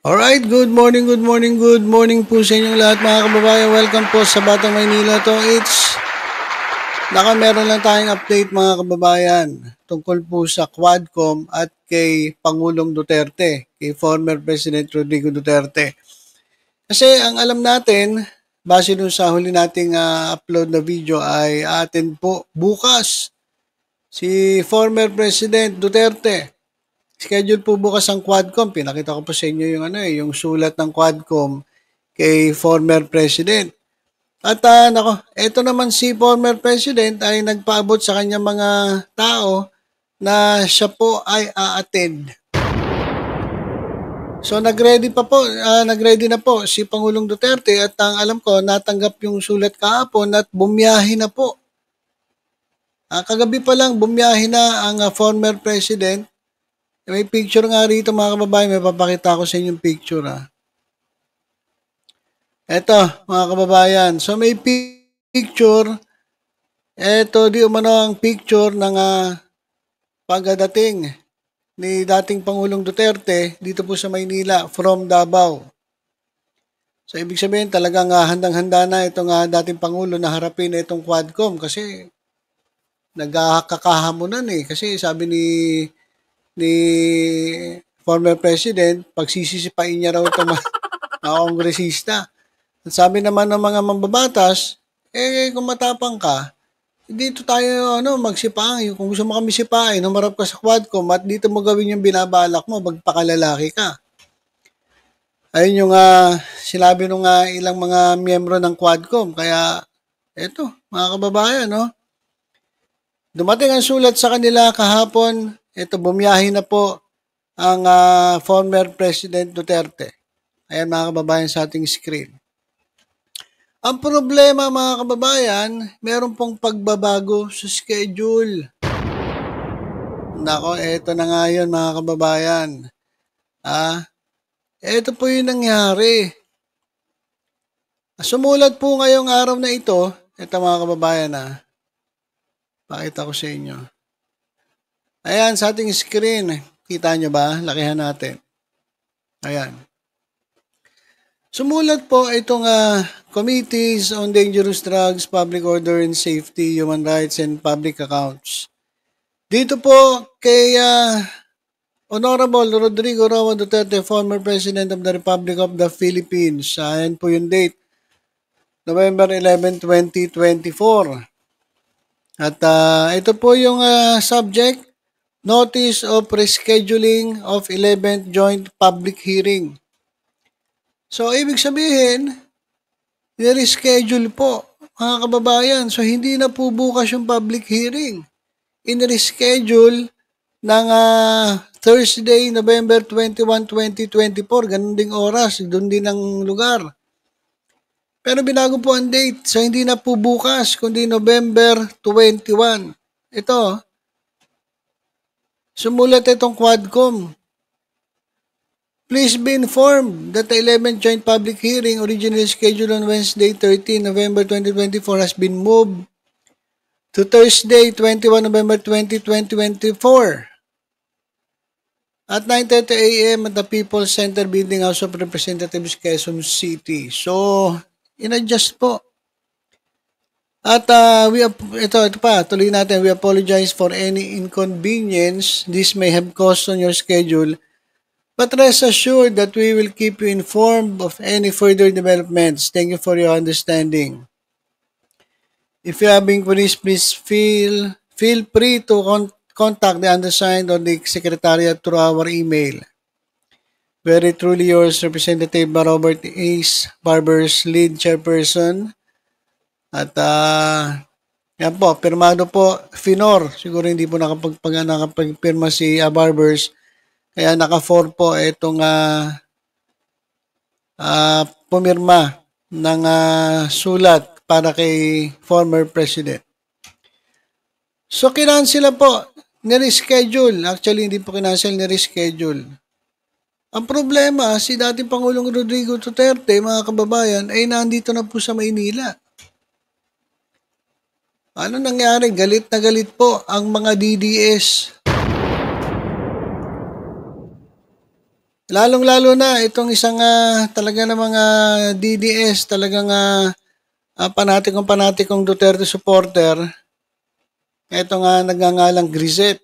Alright, good morning po sa inyong lahat mga kababayan. Welcome po sa Batang Maynila to. Meron lang tayong update mga kababayan tungkol po sa Quadcom at kay Pangulong Duterte, kay former President Rodrigo Duterte. Kasi ang alam natin, base dun sa huli nating upload na video ay atin po bukas si former President Duterte. Schedule po bukas ang Quadcom. Pinakita ko po sa inyo yung sulat ng Quadcom kay former President. At ito naman si former President ay nagpaabot sa kanyang mga tao na siya po ay a-attend. So nagready na po si Pangulong Duterte at ang alam ko natanggap yung sulat kahapon at bumiyahe na po. Kagabi pa lang bumiyahe na ang former President. May picture nga rito mga kababayan, may papakita ko sa inyong picture Eto mga kababayan, so may picture, eto di umano ang picture ng pagdating ni dating Pangulong Duterte dito po sa Maynila from Davao. So ibig sabihin talagang handang-handa na itong dating Pangulo na harapin itong Quadcom kasi nagkakahamunan kasi sabi ni former president, pagsisisipain niya raw itong mga kongresista. At sabi naman ng mga mambabatas, kung matapang ka, dito tayo magsipain. Kung gusto mo kami sipain, humarap ka sa Quadcom at dito mo gawin yung binabalak mo, magpakalalaki ka. Ayun yung sinabi nung ilang mga miyembro ng Quadcom. Kaya, eto, mga kababayan, dumating ang sulat sa kanila kahapon. Ito, bumiyahe na po ang former President Duterte. Ayan mga kababayan sa ating screen. Ang problema mga kababayan, meron pong pagbabago sa schedule. Nako, eto na nga yun mga kababayan. Eto po yung nangyari. Sumulat po ngayong araw na ito mga kababayan pakita ko sa inyo. Ayan, sa ating screen. Kita nyo ba? Lakihan natin. Ayan. Sumulat po itong Committees on Dangerous Drugs, Public Order and Safety, Human Rights, and Public Accounts. Dito po kay Honorable Rodrigo Roa Duterte, former President of the Republic of the Philippines. Ayan po yung date. November 11, 2024. At ito po yung subject. Notice of rescheduling of 11th Joint Public Hearing. So, ibig sabihin, i-reschedule po, mga kababayan. So, hindi na po bukas yung public hearing. In-reschedule ng Thursday, November 21, 2024. Ganun ding oras, doon din ang lugar. Pero binago po ang date. So, hindi na po bukas, kundi November 21. Ito, sumulat itong Quadcom. Please be informed that the 11th Joint Public Hearing originally scheduled on Wednesday, 13 November 2024 has been moved to Thursday, 21 November 2024 at 9:30 a.m. at the People's Center Building, House of Representatives, Quezon City. So, in-adjust po. At tuloy natin. We apologize for any inconvenience this may have caused on your schedule, but rest assured that we will keep you informed of any further developments. Thank you for your understanding. If you have inquiries, please feel free to contact the undersigned or the Secretariat through our email. Very truly yours, Representative Robert Ace Barbers, Lead Chairperson. At yan po, pirmado po, Finor. Siguro hindi po nakapagpirma si Barbers. Kaya naka-4 po itong pumirma ng sulat para kay former President. So, kinansela po, nireschedule. Actually, hindi po kinansel, nireschedule. Ang problema, si dating Pangulong Rodrigo Duterte, mga kababayan, ay nandito na po sa Maynila. Ano nangyari? Galit na galit po ang mga DDS. Lalong-lalo na itong isang talaga namang DDS, talagang panatikong Duterte supporter. Ito nga nagngangalang Grizet.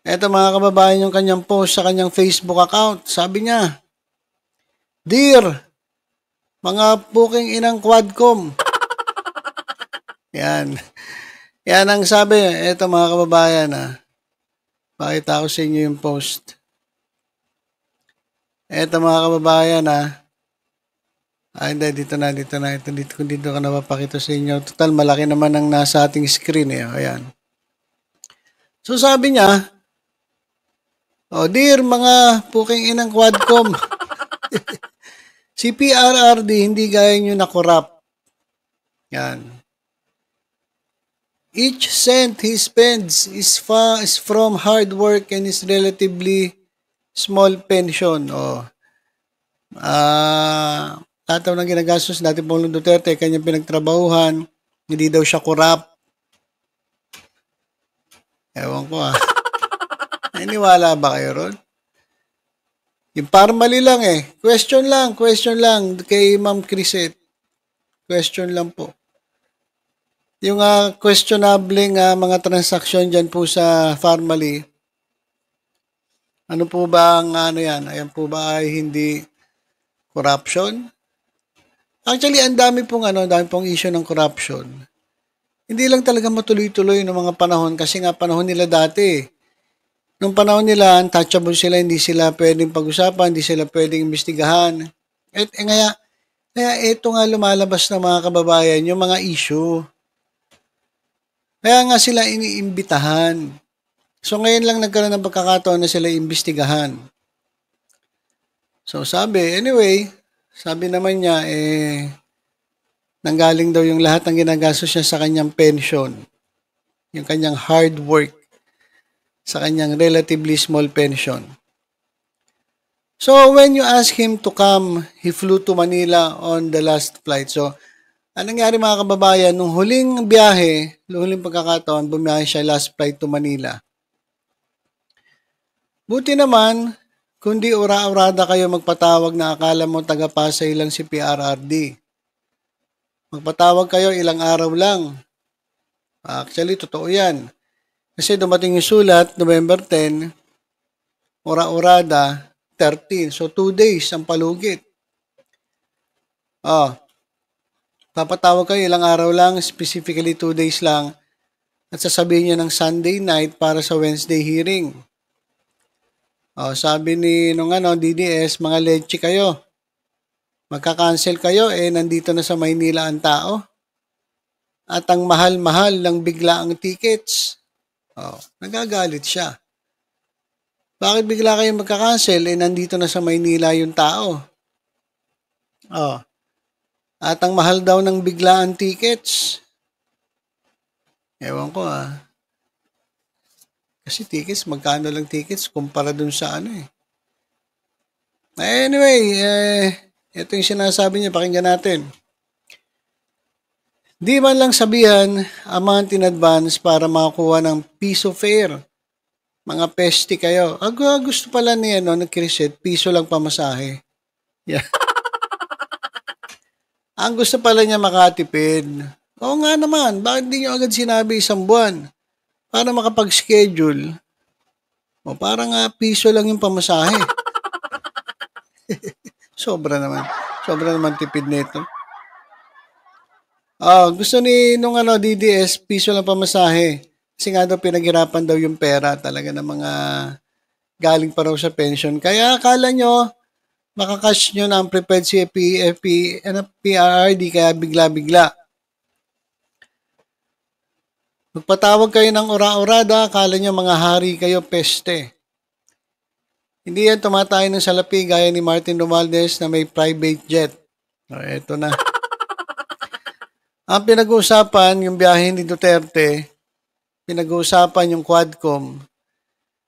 Ito mga kababayan yung kanyang post sa kanyang Facebook account. Sabi niya, "Dear, mga puking inang Quadcom." Yan. Yan ang sabi. Ito mga kababayan pakita ko sa inyo yung post. Ito mga kababayan hindi, dito na. Dito ka napapakita sa inyo. Total, malaki naman ang nasa ating screen Ayan. So sabi niya, "Dear mga puking inang Quadcom, si PRRD hindi gaya nyo na corrupt. Yan. Each cent he spends is from hard work and is relatively small pension." Lahat ng ginagastos natin Pangulong Duterte, kanyang pinagtrabahuhan, hindi daw siya corrupt. Ewan ko Naniniwala ba kayo ron? Yung formally lang Question lang kay Ma'am Crisette. Question lang po. Yung questionable mga transaksyon dyan po sa formally, ano po ba ang yan? Ayan po ba ay hindi corruption? Actually, ang dami pong issue ng corruption. Hindi lang talaga matuloy-tuloy ng mga panahon kasi nga panahon nila dati. Nung panahon nila, untouchable sila, hindi sila pwedeng pag-usapan, hindi sila pwedeng imbestigahan. Kaya ito nga lumalabas na mga kababayan, yung mga issue. Kaya nga sila iniimbitahan. So ngayon lang nagkaroon ng pagkakataon na sila imbestigahan. So sabi naman niya, nanggaling daw yung lahat ng ginagastos niya sa kanyang pension. Yung kanyang hard work sa kanyang relatively small pension. So when you ask him to come, he flew to Manila on the last flight. So anong nangyari mga kababayan, nung huling pagkakataon, bumiyahe siya last flight to Manila. Buti naman, kundi ura-urada kayo magpatawag na akala mo taga-Pasay lang si PRRD. Magpatawag kayo ilang araw lang. Actually, totoo yan. Kasi dumating yung sulat, November 10, ura-urada, 13. So, 2 days ang palugit. Papatawag kayo ilang araw lang, specifically 2 days lang, at sasabihin niya ng Sunday night para sa Wednesday hearing. Sabi ni DDS, mga leche kayo. Magka-cancel kayo, nandito na sa Maynila ang tao. At ang mahal-mahal lang bigla ang tickets. Nagagalit siya. Bakit bigla kayo magka-cancel, nandito na sa Maynila yung tao? At ang mahal daw ng biglaan tickets. Ewan ko Kasi tickets, magkano lang tickets kumpara dun sa Anyway, ito yung sinasabi niya, pakinggan natin. Di man lang sabihan amount in advance para makakuha ng piso fare. Mga pesti kayo. Gusto pala niya ng Crisette, piso lang pamasahe. Yeah. Ang gusto pala niya makatipid. Oo nga naman, bakit di nyo agad sinabi 1 buwan? Para makapag-schedule. Parang piso lang yung pamasahe. Sobra naman tipid nito. Gusto ni DDS, piso lang pamasahe. Kasi nga daw pinaghirapan daw yung pera talaga ng mga galing pa raw sa pension. Kaya akala nyo, makakash nyo na ang prepared si PRRD kaya bigla-bigla. Magpatawag kayo ng ura-urada, akala nyo mga hari kayo, peste. Hindi yan tumatay ng salapi gaya ni Martin Romualdez na may private jet. Eto na. Ang pinag-uusapan, yung biyahe ni Duterte, pinag-uusapan yung Quadcom,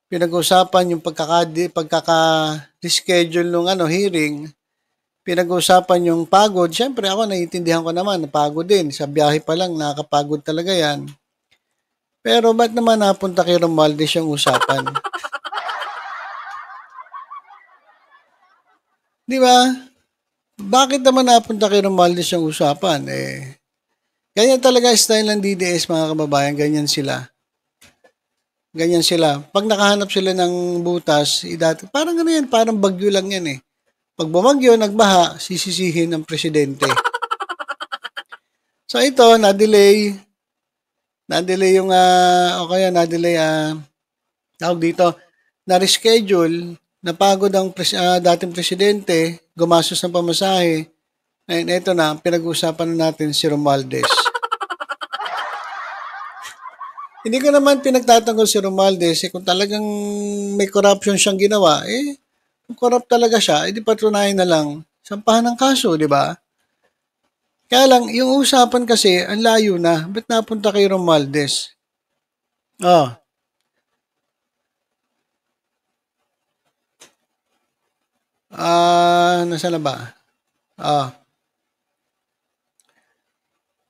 pinag-uusapan yung pagkaka-reschedule nung hearing, pinag-uusapan yung pagod. Siyempre ako naiintindihan ko naman, napagod din. Sa biyahe pa lang, nakakapagod talaga yan. Pero ba't naman napunta kay Romualdez yung usapan? Di ba? Bakit naman napunta kay Romualdez yung usapan? Ganyan talaga style ng DDS, mga kababayan. Ganyan sila. Ganyan sila. Pag nakahanap sila ng butas, parang ano yan, parang bagyo lang yan eh. Pag bumagyo, nagbaha, sisisihin ng presidente. So ito, na-delay yung, o kaya na-delay, tawag dito, na-reschedule, napagod ang dating presidente, gumastos ng pamasahe, ngayon ito na, pinag-uusapan na natin si Romualdez. Hindi ko naman pinagtatanggol si Romualdez, kung talagang may corruption siyang ginawa, kung corrupt talaga siya, di patunayan na lang, sampahan ng kaso, di ba? Kaya lang, yung usapan kasi, ang layo na. Ba't napunta kay Romualdez? Oh, nasa na ba? Ah,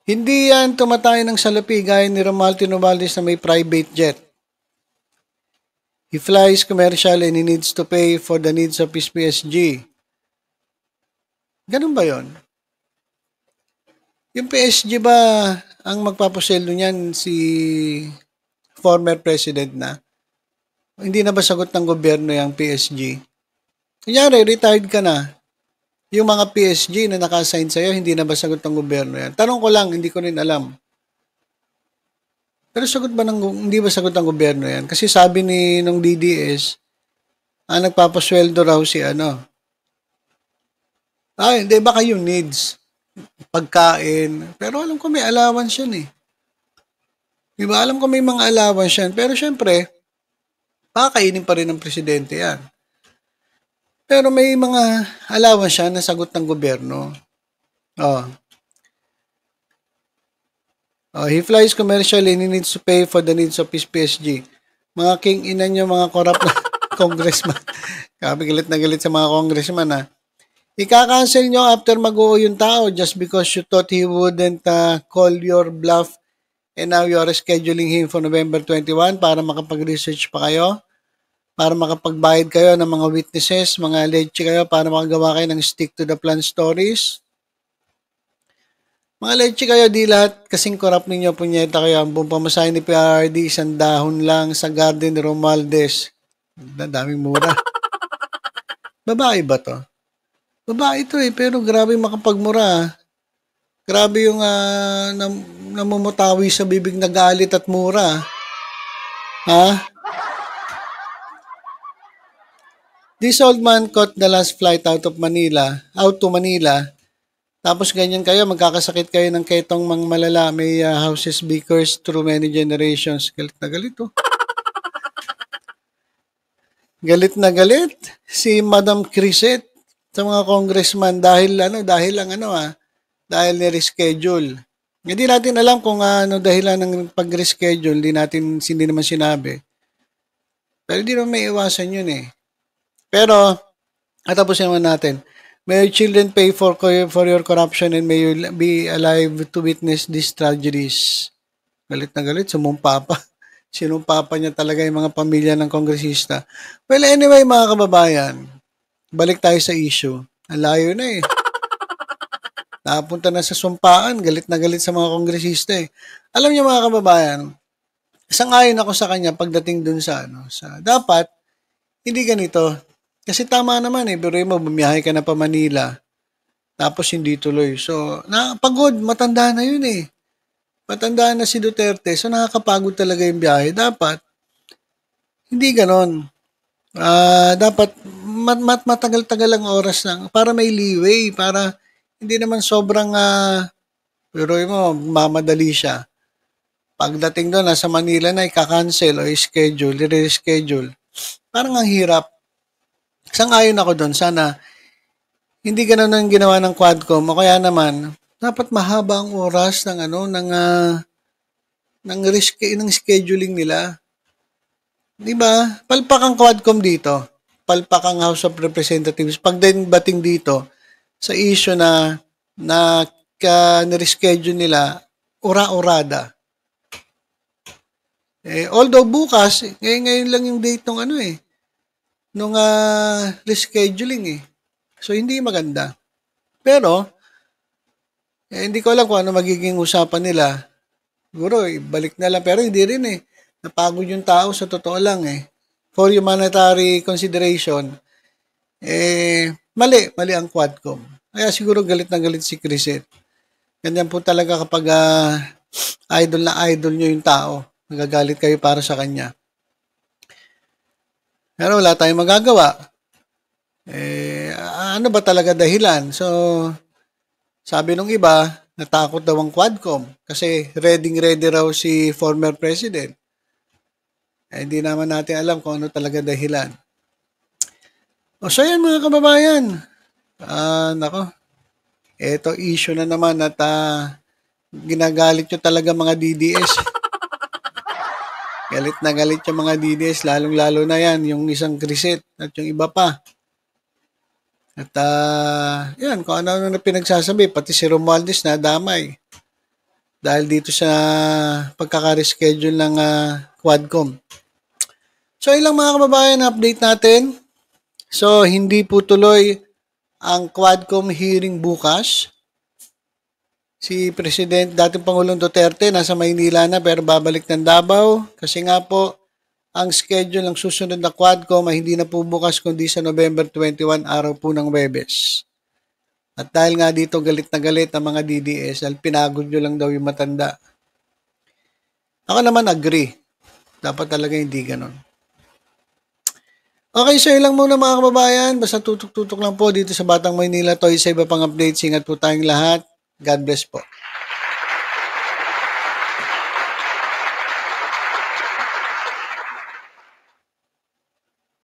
hindi yan tumatay ng salapi gaya ni Romualdo Romualdez na may private jet. He flies commercial and he needs to pay for the needs of his PSG. Ganun ba yon? Yung PSG ba ang magpapasweldo niyan si former president na? Hindi na ba sagot ng gobyerno yung PSG? Kunyari, retired ka na. Yung mga PSG na naka-assign sa'yo, hindi na ba sagot ng gobyerno yan? Tanong ko lang, hindi ko rin alam. Pero hindi ba sagot ng gobyerno yan? Kasi sabi nung DDS, nagpapasweldo raw si ano. Hindi, baka yung needs. Pagkain. Pero alam ko may allowance yan eh. Diba? Alam ko may mga allowance yan. Pero syempre, pakakainin pa rin ng presidente yan. Pero may mga allowance siya na sagot ng gobyerno. He flies commercially and he needs to pay for the needs of his PSG. Mga king ina nyo, mga corrupt na congressman. Kabi galit na galit sa mga congressman ha. Ika-cancel nyo after mag-uo yung tao just because you thought he wouldn't call your bluff and now you are scheduling him for November 21 para makapag-research pa kayo, para makapagbayad kayo ng mga witnesses, mga leche kayo, para makagawa kayo ng stick to the plan stories. Mga leche kayo, di lahat kasing corrupt ninyo, punyeta kayo. Ang buong pamasahe ni PRD, isang dahon lang sa garden ni Romualdez. Daming mura. Babae ba to? Babae to pero grabe makapagmura. Grabe yung namumutawi sa bibig na galit at mura. Ha? This old man caught the last flight out to Manila. Tapos ganyan kayo, magkakasakit kayo ng ketong mga malala. May houses bakers through many generations. Galit na galit oh. Galit na galit si Madam Crisette sa mga congressman dahil ni-reschedule. Hindi natin alam kung ano dahilan ng pag-reschedule, hindi naman sinabi. Pero hindi naman may iwasan yun eh. Pero, tapusin naman natin. May your children pay for your corruption and may you be alive to witness these tragedies. Galit na galit, sumumpa pa. Sinumpa pa niya talaga yung mga pamilya ng kongresista. Well, anyway mga kababayan, balik tayo sa issue. Ang layo na eh. Napunta na sa sumpaan, galit na galit sa mga kongresista eh. Alam niyo mga kababayan, sang-ayon ako sa kanya pagdating dun sa dapat, hindi ganito. Kasi tama naman pero mo, bumiyahe ka na pa Manila, tapos hindi tuloy. So, pagod, matanda na yun eh. Matanda na si Duterte, so nakakapagod talaga yung biyahe. Dapat, hindi ganon. Dapat, matagal-tagal ang oras lang para may leeway, para hindi naman sobrang, pero mo, mamadali siya. Pagdating doon, nasa Manila na, ika-cancel o i-reschedule. Parang ang hirap. Sang-ayon ako doon, sana hindi ganun ang ginawa ng Quadcom o kaya naman dapat mahaba ang oras ng ng scheduling nila. 'Di ba? Palpak ang Quadcom dito. Palpak ang House of Representatives pagdating dito sa issue na ni-reschedule nila ura-urada. Although bukas, ngayon lang yung date ng nung rescheduling eh. So, hindi maganda. Pero, hindi ko alam kung ano magiging usapan nila. Siguro, balik na lang. Pero hindi rin eh. Napagod yung tao sa totoo lang eh. For humanitarian consideration, mali ang Quadcom. Kaya siguro galit na galit si Criset. Ganyan po talaga kapag idol na idol nyo yung tao. Nagagalit kayo para sa kanya. Pero wala tayong magagawa. Ano ba talaga dahilan? So, sabi nung iba, natakot daw ang Quadcom kasi ready raw si former president. Hindi naman natin alam kung ano talaga dahilan. So yan mga kababayan. Nako. Ito issue na naman at ginagalit nyo talaga mga DDS. Galit na galit yung mga DDS, lalong-lalo na yan, yung isang Criset at yung iba pa. At yan, kung ano na pinagsasabi, pati si Romualdez na damay. Dahil dito sa pagkaka-reschedule ng Quadcom. So, ilang mga kababayan, update natin. So, hindi po tuloy ang Quadcom hearing bukas. Si dating Pangulong Duterte, nasa Maynila na pero babalik ng Davao. Kasi nga po, ang schedule ng susunod na Quadcom ay hindi na po bukas kundi sa November 21, araw po ng Huwebes. At dahil nga dito galit na galit ang mga DDS, dahil pinagod nyo lang daw yung matanda. Ako naman agree. Dapat talaga hindi ganon. Okay, so ilang muna mga kababayan. Basta tutok-tutok lang po dito sa Batang Maynila. Sa iba pang updates. Ingat po tayong lahat. God bless po.